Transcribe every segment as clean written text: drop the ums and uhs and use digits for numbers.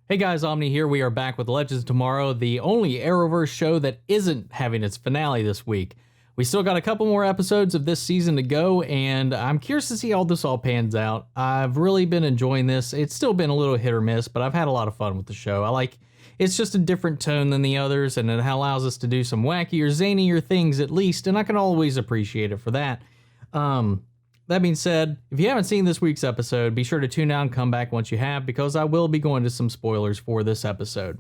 Hey guys, Omni here. We are back with Legends Tomorrow, the only Arrowverse show that isn't having its finale this week. We still got a couple more episodes of this season to go, and I'm curious to see how this all pans out. I've really been enjoying this. It's still been a little hit or miss, but I've had a lot of fun with the show. It's just a different tone than the others, and it allows us to do some wackier, zanier things at least, and I can always appreciate it for that. That being said, if you haven't seen this week's episode, be sure to tune out and come back once you have, because I will be going to some spoilers for this episode.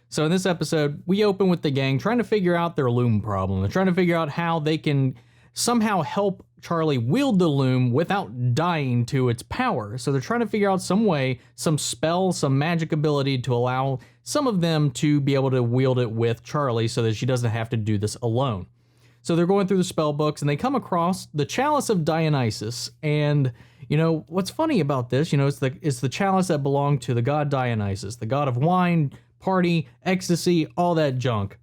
So in this episode, we open with the gang trying to figure out their loom problem. They're trying to figure out how they can somehow help Charlie wield the loom without dying to its power. So they're trying to figure out some way, some spell, some magic ability to allow some of them to be able to wield it with Charlie so that she doesn't have to do this alone. So they're going through the spell books and they come across the Chalice of Dionysus. And, what's funny about this, it's the chalice that belonged to the god Dionysus, the god of wine, party, ecstasy, all that junk.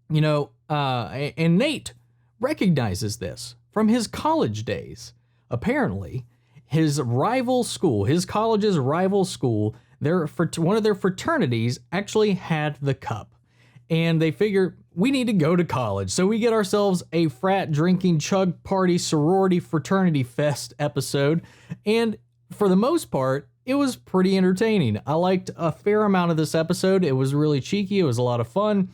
And Nate recognizes this from his college days. Apparently, his college's rival school, one of their fraternities actually had the cup. And they figure, we need to go to college. So we get ourselves a frat drinking chug party sorority fraternity fest episode. And for the most part, it was pretty entertaining. I liked a fair amount of this episode. It was really cheeky. It was a lot of fun.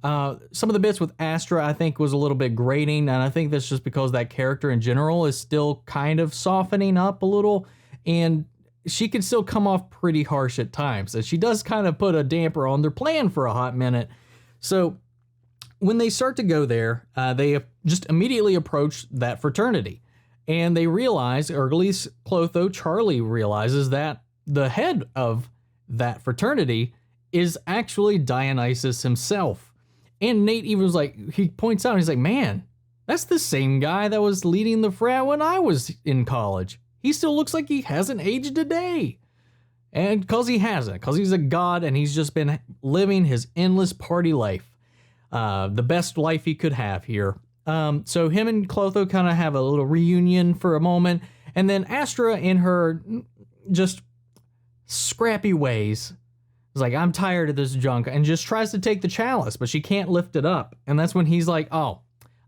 Some of the bits with Astra, I think, was a little bit grating. And I think that's just because that character in general is still kind of softening up a little. And she can still come off pretty harsh at times. And she does kind of put a damper on their plan for a hot minute. So when they start to go there, they just immediately approach that fraternity. And they realize, or at least Clotho, Charlie realizes that the head of that fraternity is actually Dionysus himself. And Nate even was like, he points out, he's like, man, that's the same guy that was leading the frat when I was in college. He still looks like he hasn't aged a day. And because he hasn't, because he's a god and he's just been living his endless party life. The best life he could have here. So him and Clotho kind of have a little reunion for a moment. And then Astra, in her just scrappy ways, is like, I'm tired of this junk, and just tries to take the chalice, but she can't lift it up. And that's when he's like, oh,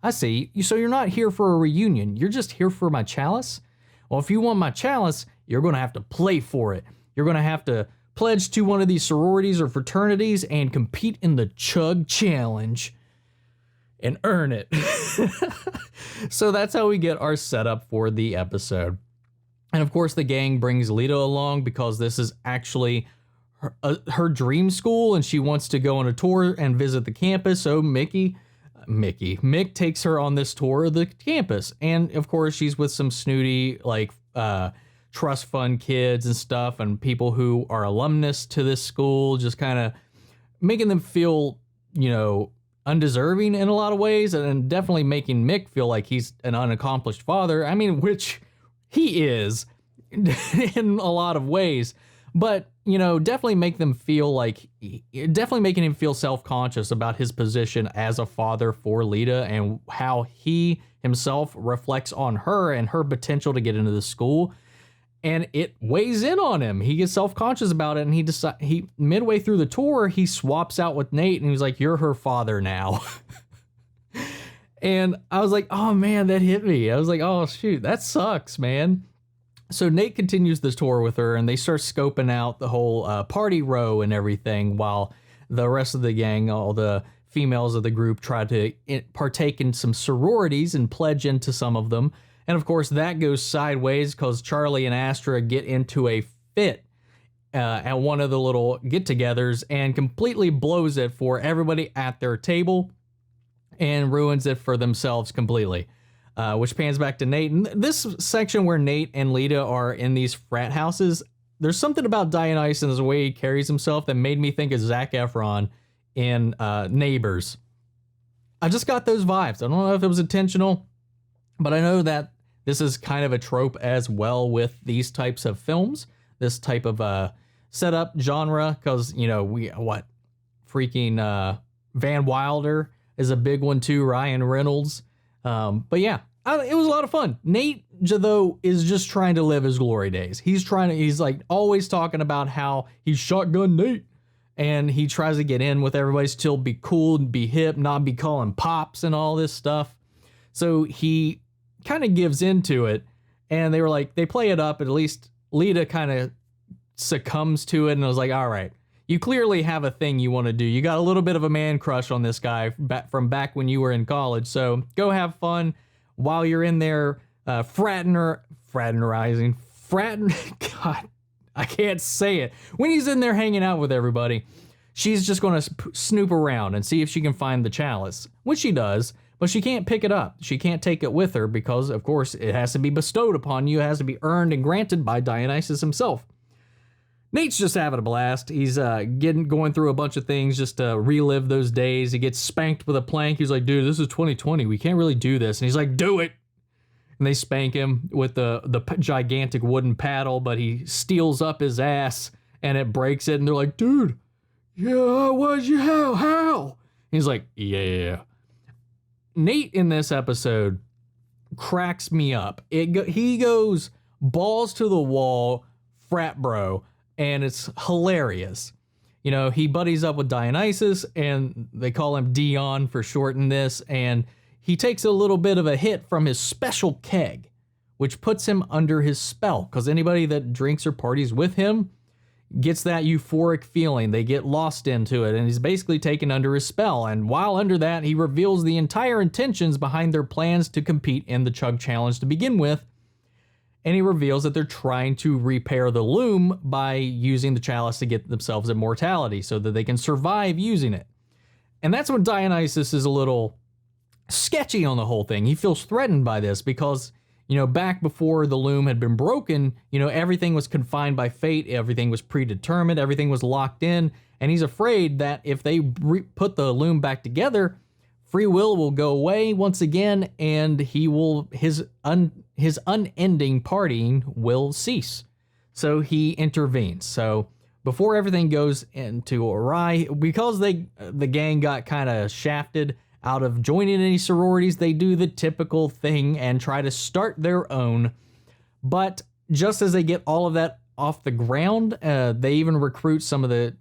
I see. So you're not here for a reunion. You're just here for my chalice? Well, if you want my chalice, you're going to have to play for it. You're going to have to pledge to one of these sororities or fraternities and compete in the Chug Challenge and earn it. So that's how we get our setup for the episode. And of course, the gang brings Lita along because this is actually her dream school and she wants to go on a tour and visit the campus. So Mick takes her on this tour of the campus. And of course, she's with some snooty, trust fund kids and stuff, and people who are alumnus to this school, just kind of making them feel, undeserving in a lot of ways, and definitely making Mick feel like he's an unaccomplished father. I mean, which he is in a lot of ways, but, definitely making him feel self-conscious about his position as a father for Lita and how he himself reflects on her and her potential to get into the school. And it weighs in on him. He gets self-conscious about it, and he midway through the tour, he swaps out with Nate, and he's like, "You're her father now." And I was like, "Oh man, that hit me." I was like, "Oh shoot, that sucks, man." So Nate continues this tour with her, and they start scoping out the whole party row and everything, while the rest of the gang, all the females of the group, try to partake in some sororities and pledge into some of them. And of course, that goes sideways because Charlie and Astra get into a fit at one of the little get-togethers and completely blows it for everybody at their table and ruins it for themselves completely, which pans back to Nate. And this section where Nate and Lita are in these frat houses, there's something about Dionysus and the way he carries himself that made me think of Zac Efron in Neighbors. I just got those vibes. I don't know if it was intentional, but I know that this is kind of a trope as well with these types of films, this type of setup genre, because, Van Wilder is a big one too, Ryan Reynolds. But yeah, it was a lot of fun. Nate, though, is just trying to live his glory days. He's like always talking about how he shotgun Nate. and he tries to get in with everybody, still be cool and be hip, not be calling pops and all this stuff. So he kind of gives into it, and they were like, they play it up, at least Lita kind of succumbs to it, and I was like, all right, you clearly have a thing you want to do. You got a little bit of a man crush on this guy from back when you were in college, so go have fun while you're in there fraternizing. God, I can't say it. When he's in there hanging out with everybody, she's just going to snoop around and see if she can find the chalice, which she does, but she can't pick it up. She can't take it with her because, of course, it has to be bestowed upon you. It has to be earned and granted by Dionysus himself. Nate's just having a blast. He's going through a bunch of things just to relive those days. He gets spanked with a plank. He's like, dude, this is 2020. We can't really do this. And he's like, do it. And they spank him with the gigantic wooden paddle, but he steals up his ass and it breaks it. And they're like, dude, yeah, what'd you how? He's like, yeah. Nate in this episode cracks me up. He goes balls to the wall, frat bro, and it's hilarious. You know, he buddies up with Dionysus, and they call him Dion for short in this, and he takes a little bit of a hit from his special keg, which puts him under his spell, because anybody that drinks or parties with him gets that euphoric feeling. They get lost into it, and he's basically taken under his spell. And while under that, he reveals the entire intentions behind their plans to compete in the Chug Challenge to begin with. And he reveals that they're trying to repair the loom by using the chalice to get themselves immortality so that they can survive using it. And that's when Dionysus is a little sketchy on the whole thing. He feels threatened by this because, you know, back before the loom had been broken, you know, everything was confined by fate, everything was predetermined, everything was locked in, and he's afraid that if they put the loom back together, free will go away once again, and his unending partying will cease. So he intervenes. So before everything goes into awry, because the gang got kind of shafted out of joining any sororities, they do the typical thing and try to start their own. But just as they get all of that off the ground, they even recruit some of the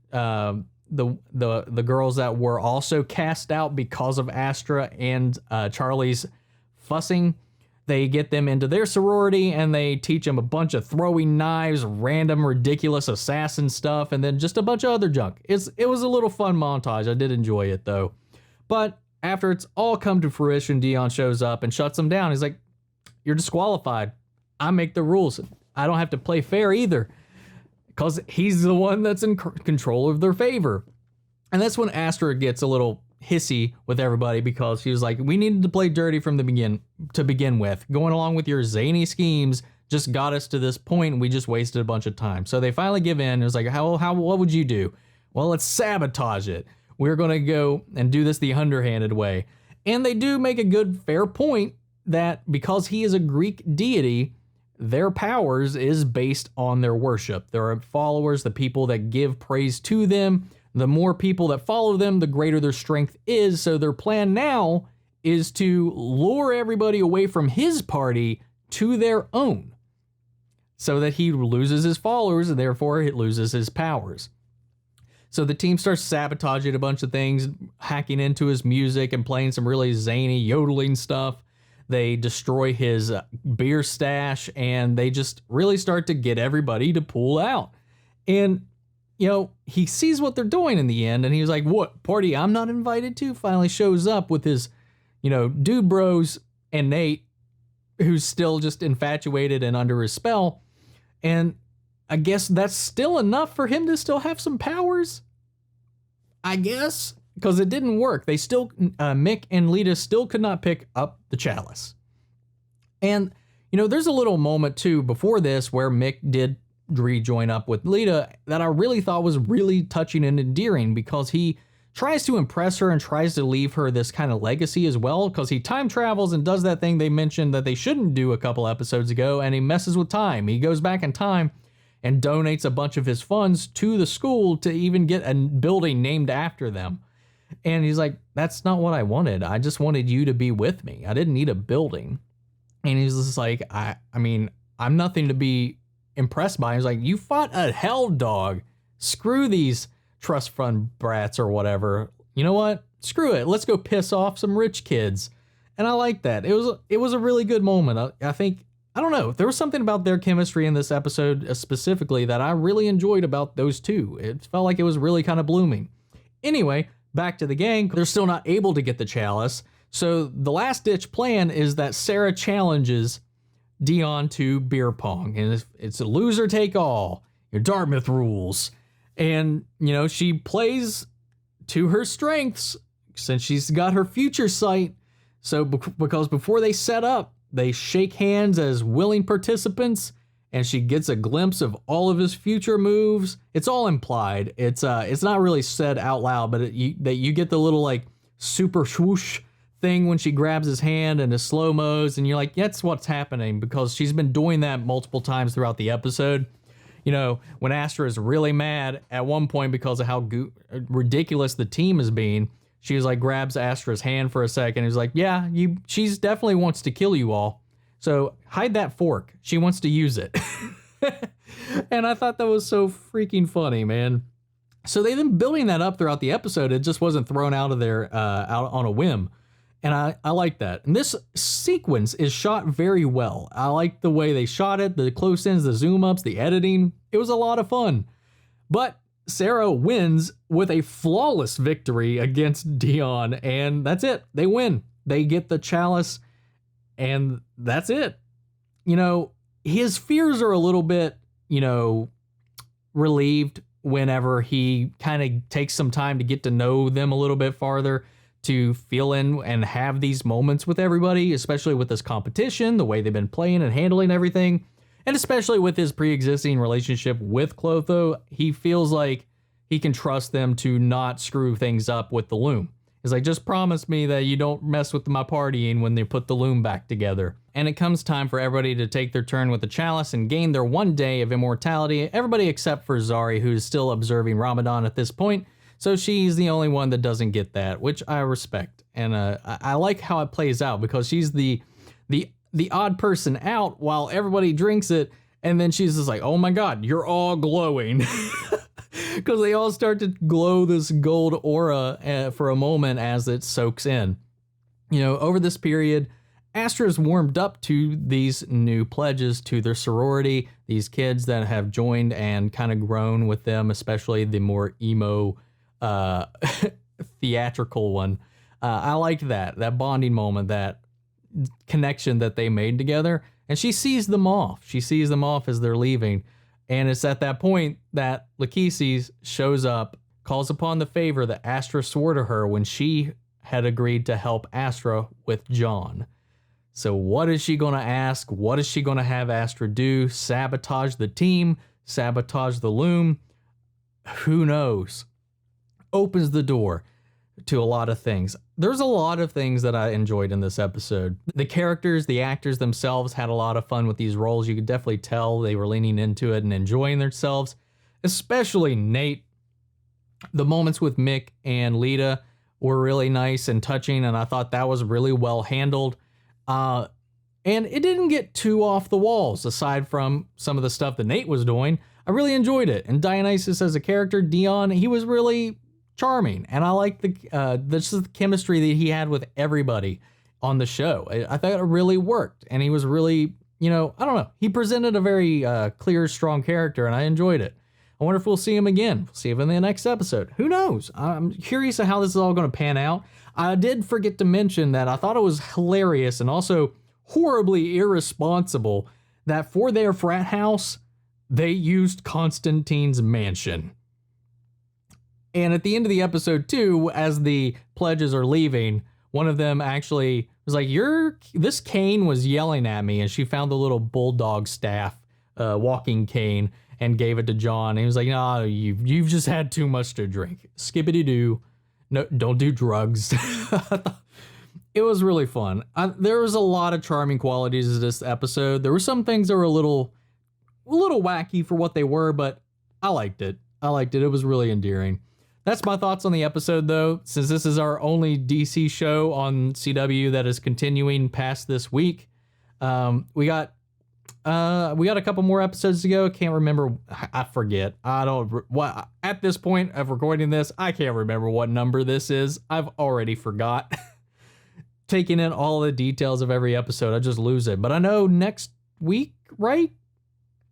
girls that were also cast out because of Astra and Charlie's fussing. They get them into their sorority, and they teach them a bunch of throwing knives, random ridiculous assassin stuff, and then just a bunch of other junk. It was a little fun montage. I did enjoy it though. But after it's all come to fruition, Dion shows up and shuts them down. He's like, you're disqualified. I make the rules. I don't have to play fair either, because he's the one that's in control of their favor. And that's when Astra gets a little hissy with everybody, because she was like, we needed to play dirty from the begin with. Going along with your zany schemes just got us to this point, and we just wasted a bunch of time. So they finally give in. It was like, what would you do? Well, let's sabotage it. We're going to go and do this the underhanded way. And they do make a good, fair point that because he is a Greek deity, their powers is based on their worship. There are followers, the people that give praise to them. The more people that follow them, the greater their strength is. So their plan now is to lure everybody away from his party to their own, so that he loses his followers and therefore it loses his powers. So the team starts sabotaging a bunch of things, hacking into his music and playing some really zany yodeling stuff. They destroy his beer stash, and they just really start to get everybody to pull out. And, you know, he sees what they're doing in the end, and he was like, what, party I'm not invited to? Finally shows up with his, you know, dude bros and Nate, who's still just infatuated and under his spell. And I guess that's still enough for him to still have some powers, I guess, because it didn't work. They still, Mick and Lita still could not pick up the chalice. And, you know, there's a little moment too before this where Mick did rejoin up with Lita that I really thought was really touching and endearing, because he tries to impress her and tries to leave her this kind of legacy as well, because he time travels and does that thing they mentioned that they shouldn't do a couple episodes ago, and he messes with time. He goes back in time and donates a bunch of his funds to the school to even get a building named after them. And he's like, that's not what I wanted. I just wanted you to be with me. I didn't need a building. And he's just like, I mean, I'm nothing to be impressed by. He's like, you fought a hell dog. Screw these trust fund brats or whatever. You know what? Screw it. Let's go piss off some rich kids. And I like that. It was a really good moment. I think, I don't know, there was something about their chemistry in this episode specifically that I really enjoyed about those two. It felt like it was really kind of blooming. Anyway, back to the gang. They're still not able to get the chalice. So the last ditch plan is that Sarah challenges Dion to beer pong. And it's a loser take all. Your Dartmouth rules. And, you know, she plays to her strengths since she's got her future sight. So because before they set up, they shake hands as willing participants, and she gets a glimpse of all of his future moves. It's all implied. It's not really said out loud, but you get the little like super swoosh thing when she grabs his hand and the slow-mos, and you're like, that's what's happening, because she's been doing that multiple times throughout the episode. You know, when Astra is really mad at one point because of how ridiculous the team is being, she was like, grabs Astra's hand for a second. He's like, yeah, she's definitely wants to kill you all. So hide that fork. She wants to use it. And I thought that was so freaking funny, man. So they've been building that up throughout the episode. It just wasn't thrown out of there out on a whim. And I like that. And this sequence is shot very well. I like the way they shot it, the close-ins, the zoom-ups, the editing. It was a lot of fun. But Sarah wins with a flawless victory against Dion, and that's it. They win. They get the chalice, and that's it. You know, his fears are a little bit, you know, relieved whenever he kind of takes some time to get to know them a little bit farther, to feel in and have these moments with everybody, especially with this competition, the way they've been playing and handling everything. And especially with his pre-existing relationship with Clotho, he feels like he can trust them to not screw things up with the loom. He's like, just promise me that you don't mess with my partying when they put the loom back together. And it comes time for everybody to take their turn with the chalice and gain their 1 day of immortality. Everybody except for Zari, who's still observing Ramadan at this point. So she's the only one that doesn't get that, which I respect. And I like how it plays out, because she's the odd person out while everybody drinks it. And then she's just like, oh my God, you're all glowing. Because they all start to glow this gold aura for a moment as it soaks in. You know, over this period, Astra's warmed up to these new pledges to their sorority, these kids that have joined and kind of grown with them, especially the more emo theatrical one. I liked that bonding moment, that connection that they made together. And she sees them off. She sees them off as they're leaving. And it's at that point that Lachesis shows up, calls upon the favor that Astra swore to her when she had agreed to help Astra with John. So what is she going to ask? What is she going to have Astra do? Sabotage the team? Sabotage the loom? Who knows? Opens the door to a lot of things. There's a lot of things that I enjoyed in this episode. The characters, the actors themselves had a lot of fun with these roles. You could definitely tell they were leaning into it and enjoying themselves, especially Nate. The moments with Mick and Lita were really nice and touching, and I thought that was really well handled. And it didn't get too off the walls, aside from some of the stuff that Nate was doing. I really enjoyed it. And Dionysus as a character, Dion, he was really charming, and I like the chemistry that he had with everybody on the show. I thought it really worked, and he was really, you know, I don't know, he presented a very clear, strong character, and I enjoyed it. I wonder if we'll see him again. We'll see him in the next episode. Who knows? I'm curious of how this is all going to pan out. I did forget to mention that I thought it was hilarious and also horribly irresponsible that for their frat house, they used Constantine's mansion. And at the end of the episode too, as the pledges are leaving, one of them actually was like, this cane was yelling at me. And she found the little bulldog staff, walking cane, and gave it to John. And he was like, no, you've just had too much to drink. Skippity-doo. No, don't do drugs. It was really fun. There was a lot of charming qualities of this episode. There were some things that were a little wacky for what they were, but I liked it. It was really endearing. That's my thoughts on the episode, though, since this is our only DC show on CW that is continuing past this week. We got We got a couple more episodes to go. Can't remember. I forget. I don't. What at this point of recording this, I can't remember what number this is. I've already forgot. Taking in all the details of every episode, I just lose it. But I know next week, right?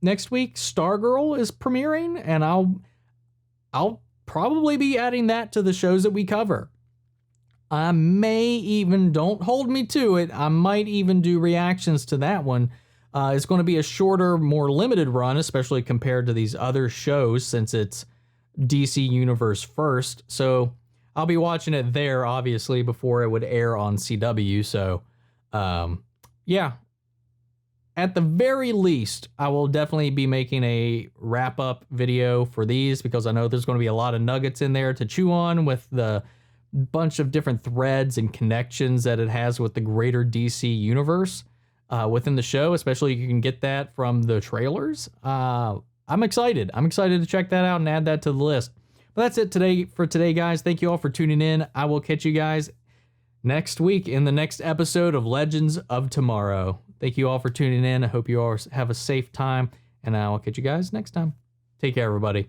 Next week, Stargirl is premiering, and I'll probably be adding that to the shows that we cover. I may even, don't hold me to it, I might even do reactions to that one. It's going to be a shorter, more limited run, especially compared to these other shows, since it's DC Universe first. So I'll be watching it there, obviously, before it would air on CW. So, yeah. At the very least, I will definitely be making a wrap-up video for these, because I know there's going to be a lot of nuggets in there to chew on with the bunch of different threads and connections that it has with the greater DC universe within the show. Especially, you can get that from the trailers. I'm excited. I'm excited to check that out and add that to the list. But that's it for today, guys. Thank you all for tuning in. I will catch you guys next week in the next episode of Legends of Tomorrow. Thank you all for tuning in. I hope you all have a safe time, and I will catch you guys next time. Take care, everybody.